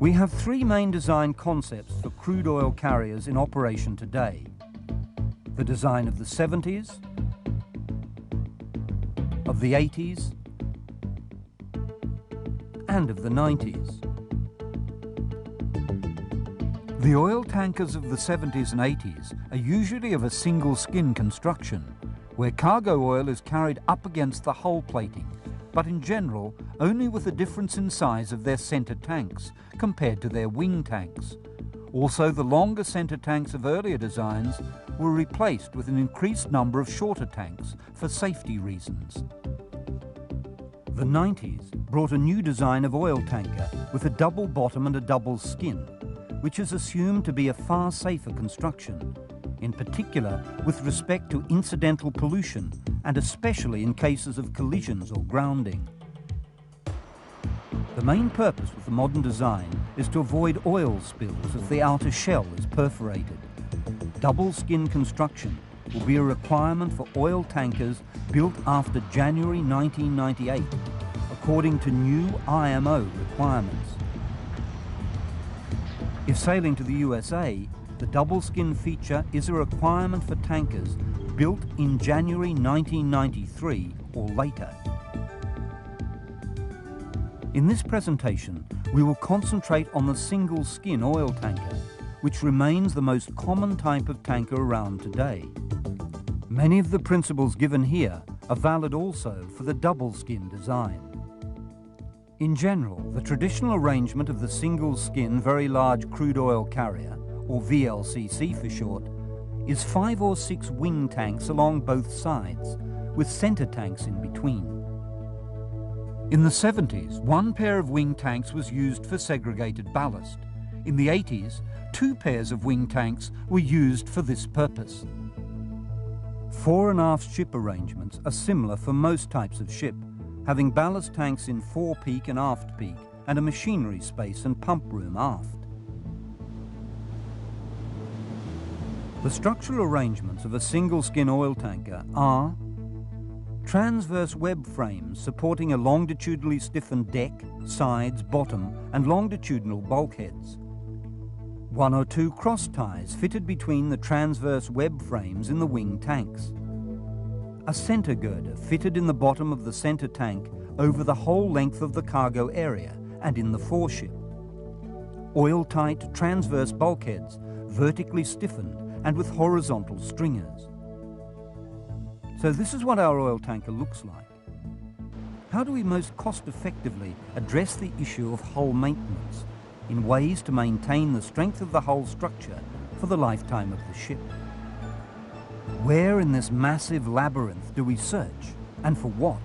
We have three main design concepts for crude oil carriers in operation today. The design of the 70s, of the 80s, and of the 90s. The oil tankers of the 70s and 80s are usually of a single skin construction, where cargo oil is carried up against the hull plating, but in general only with a difference in size of their centre tanks compared to their wing tanks. Also, the longer centre tanks of earlier designs were replaced with an increased number of shorter tanks for safety reasons. The 90s brought a new design of oil tanker with a double bottom and a double skin, which is assumed to be a far safer construction, in particular with respect to incidental pollution and especially in cases of collisions or grounding. The main purpose with the modern design is to avoid oil spills as the outer shell is perforated. Double skin construction will be a requirement for oil tankers built after January 1998, according to new IMO requirements. If sailing to the USA, the double skin feature is a requirement for tankers built in January 1993 or later. In this presentation, we will concentrate on the single skin oil tanker, which remains the most common type of tanker around today. Many of the principles given here are valid also for the double skin design. In general, the traditional arrangement of the single skin very large crude oil carrier, or VLCC for short, is 5 or 6 wing tanks along both sides, with centre tanks in between. In the 70s, one pair of wing tanks was used for segregated ballast. In the 80s, 2 pairs of wing tanks were used for this purpose. Fore and aft ship arrangements are similar for most types of ship, having ballast tanks in fore-peak and aft-peak, and a machinery space and pump room aft. The structural arrangements of a single-skin oil tanker are transverse web frames supporting a longitudinally stiffened deck, sides, bottom, and longitudinal bulkheads. 1 or 2 cross ties fitted between the transverse web frames in the wing tanks. A centre girder fitted in the bottom of the centre tank over the whole length of the cargo area and in the foreship. Oil-tight transverse bulkheads, vertically stiffened and with horizontal stringers. So this is what our oil tanker looks like. How do we most cost-effectively address the issue of hull maintenance in ways to maintain the strength of the hull structure for the lifetime of the ship? Where in this massive labyrinth do we search, and for what?